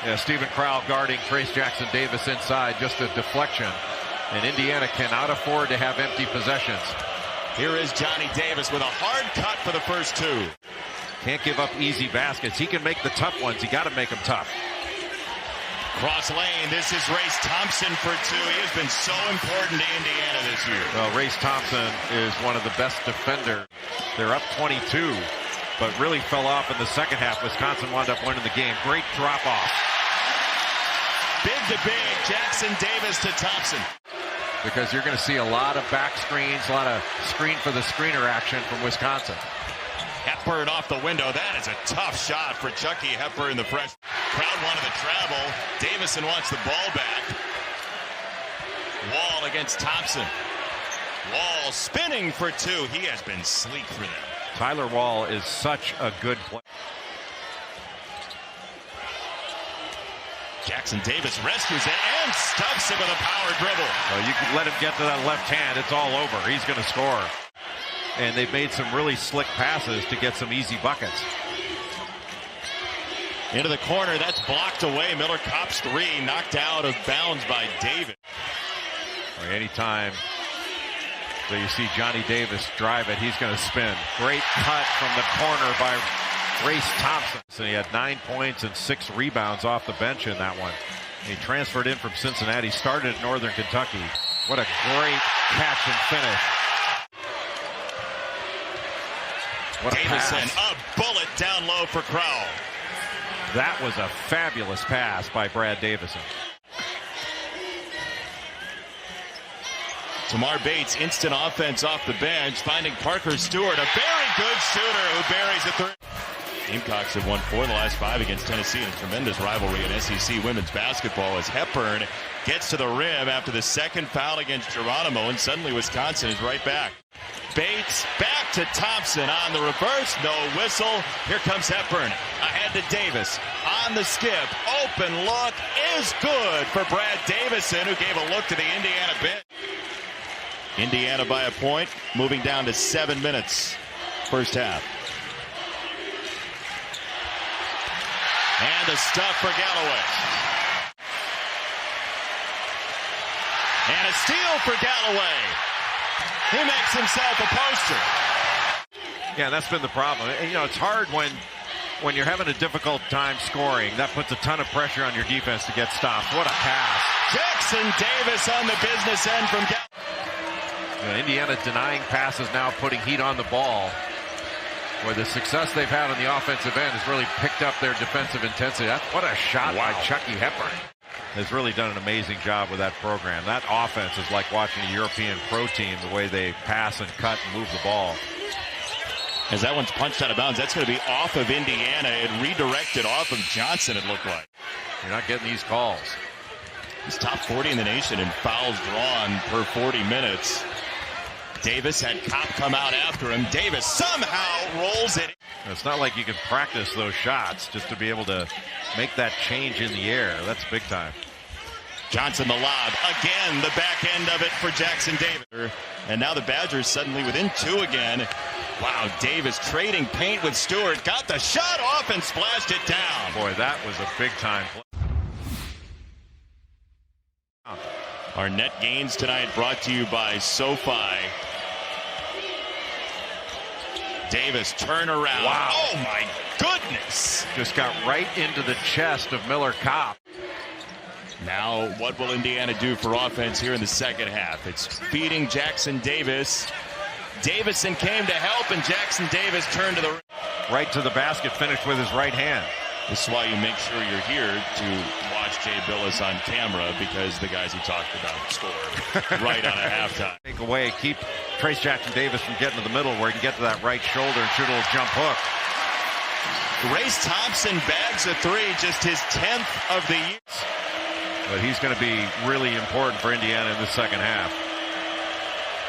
Yeah, Stephen Crowell guarding Trace Jackson Davis inside, just a deflection. And Indiana cannot afford to have empty possessions. Here is Johnny Davis with a hard cut for the first two. Can't give up easy baskets. He can make the tough ones. You got to make them tough. Cross lane. This is Race Thompson for two. He has been so important to Indiana this year. Well, Race Thompson is one of the best defenders. They're up 22, but really fell off in the second half. Wisconsin wound up winning the game. Great drop off. Big to big. Jackson Davis to Thompson. Because you're going to see a lot of back screens, a lot of screen for the screener action from Wisconsin. Hepburn off the window. That is a tough shot for Chucky Hepburn, the freshman. Crowd wanted to travel. Davison wants the ball back. Wall against Thompson. Wall spinning for two. He has been sleek for them. Tyler Wall is such a good player. Jackson Davis rescues it and stuffs it with a power dribble. Well, you can let him get to that left hand. It's all over. He's going to score. And they've made some really slick passes to get some easy buckets. Into the corner. That's blocked away. Miller Kopp's three knocked out of bounds by Davis. Anytime that you see Johnny Davis drive it, he's going to spin. Great cut from the corner by Race Thompson. So he had 9 points and 6 rebounds off the bench in that one. He transferred in from Cincinnati, started at Northern Kentucky. What a great catch and finish. What a Davison, pass. a bullet down low for Crowell. That was a fabulous pass by Brad Davison. Tamar Bates, instant offense off the bench, finding Parker Stewart, a very good shooter who buries a three. Gamecocks have won 4 of the last 5 against Tennessee in a tremendous rivalry in SEC women's basketball as Hepburn gets to the rim after the second foul against Geronimo, and suddenly Wisconsin is right back. Bates back to Thompson on the reverse, no whistle. Here comes Hepburn, ahead to Davis, on the skip, open look is good for Brad Davison, who gave a look to the Indiana bench. Indiana by a point, moving down to 7 minutes, first half. And a stuff for Galloway. And a steal for Galloway. He makes himself a poster. Yeah, that's been the problem. You know, it's hard when you're having a difficult time scoring. That puts a ton of pressure on your defense to get stopped. What a pass. Jackson Davis on the business end from Galloway. You know, Indiana denying passes now, putting heat on the ball. Where the success they've had on the offensive end has really picked up their defensive intensity. What a shot by Chucky Hepburn. Has really done an amazing job with that program. That offense is like watching a European pro team, the way they pass and cut and move the ball. As that one's punched out of bounds, that's going to be off of Indiana and redirected off of Johnson, it looked like. You're not getting these calls. He's top 40 in the nation in fouls drawn per 40 minutes. Davis had Kopp come out after him. Davis somehow rolls it. It's not like you can practice those shots just to be able to make that change in the air. That's big time. Johnson the lob. Again, the back end of it for Jackson Davis. And now the Badgers suddenly within 2 again. Wow, Davis trading paint with Stewart. Got the shot off and splashed it down. Boy, that was a big time play. Our net gains tonight brought to you by SoFi. Davis turnaround. Wow. Oh my goodness. Just got right into the chest of Miller Kopp. Now what will Indiana do for offense here in the second half? It's feeding Jackson Davis. Davison came to help and Jackson Davis turned to the right to the basket, finished with his right hand. This is why you make sure you're here to watch Jay Billis on camera, because the guys he talked about scored right on a halftime. Take away, keep Trace Jackson Davis from getting to the middle where he can get to that right shoulder and shoot a little jump hook. Race Thompson bags a three, just his 10th of the year. But he's going to be really important for Indiana in the second half.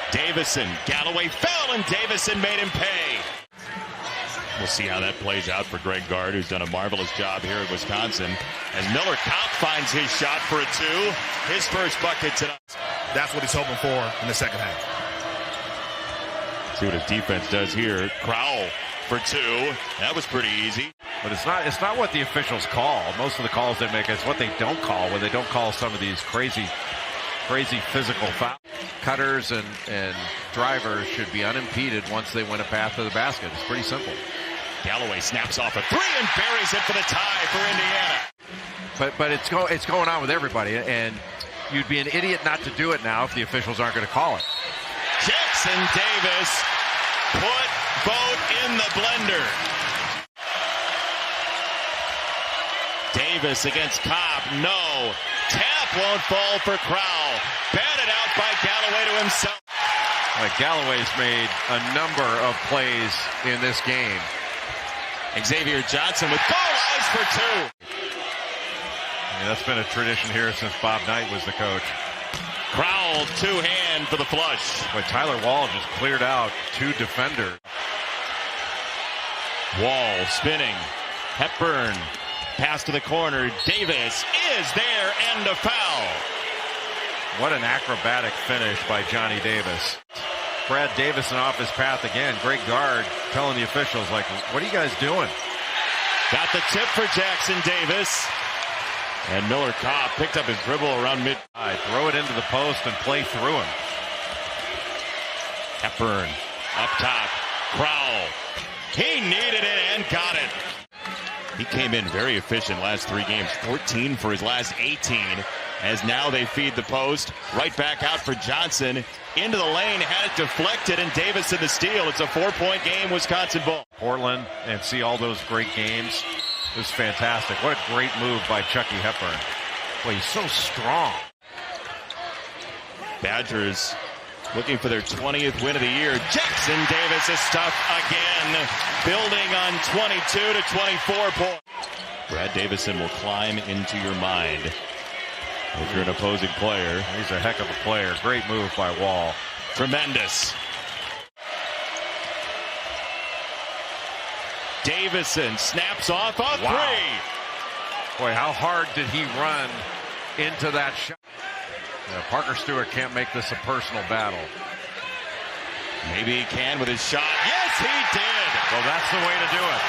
Davison, Galloway fell, and Davison made him pay. We'll see how that plays out for Greg Gard, who's done a marvelous job here at Wisconsin. As Miller Kopp finds his shot for a 2, his first bucket tonight. That's what he's hoping for in the second half. See what his defense does here. Crowell for 2. That was pretty easy. But it's not what the officials call. Most of the calls they make, it's what they don't call, when they don't call some of these crazy physical fouls. Cutters and drivers should be unimpeded once they win a path to the basket. It's pretty simple. Galloway snaps off a three and buries it for the tie for Indiana. But it's going on with everybody, and you'd be an idiot not to do it now if the officials aren't going to call it. Jackson Davis put both in the blender. Davis against Cobb, no. Tap won't fall for Crowell. Batted out by Galloway to himself. Galloway's made a number of plays in this game. Xavier Johnson with goal eyes for two. That's been a tradition here since Bob Knight was the coach. Crowell, two-hand for the flush. But Tyler Wall just cleared out two defenders. Wall spinning. Hepburn. Pass to the corner. Davis is there and a foul. What an acrobatic finish by Johnny Davis. Brad Davison off his path again. Great guard telling the officials, like, what are you guys doing? Got the tip for Jackson Davis. And Miller Cobb picked up his dribble around mid. Throw it into the post and play through him. Hepburn up top. Crowell. He needed it and got it. He came in very efficient last 3 games. 14 for his last 18. As now they feed the post. Right back out for Johnson. Into the lane. Had it deflected, and Davis in the steal. It's a 4-point game, Wisconsin ball. Portland, and see all those great games. It was fantastic. What a great move by Chucky Hepburn. Boy, he's so strong. Badgers looking for their 20th win of the year. Jackson Davis is stuck again. Building on 22 to 24 points. Brad Davison will climb into your mind if you're an opposing player. He's a heck of a player. Great move by Wall. Tremendous. Davison snaps off a three. Boy, how hard did he run into that shot? Parker Stewart can't make this a personal battle. Maybe he can with his shot. Yes, he did. Well, that's the way to do it.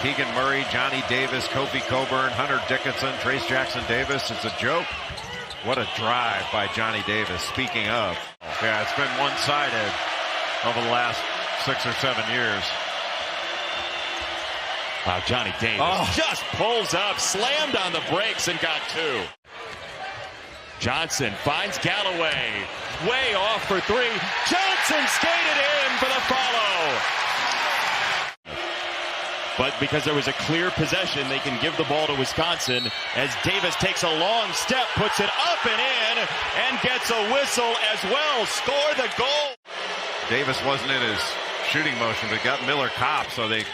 Keegan Murray, Johnny Davis, Kofi Coburn, Hunter Dickinson, Trace Jackson Davis. It's a joke. What a drive by Johnny Davis. Speaking of, yeah, it's been one-sided over the last 6 or 7 years. Wow, Johnny Davis just pulls up, slammed on the brakes, and got 2. Johnson finds Galloway. Way off for 3. Johnson skated in for the follow. But because there was a clear possession, they can give the ball to Wisconsin as Davis takes a long step, puts it up and in, and gets a whistle as well. Score the goal. Davis wasn't in his shooting motion, but got Miller Kopp, so they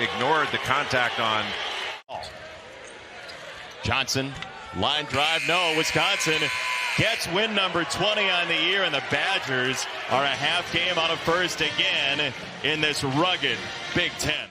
ignored the contact on. Johnson, line drive, no. Wisconsin gets win number 20 on the year, and the Badgers are a half game out of first again in this rugged Big Ten.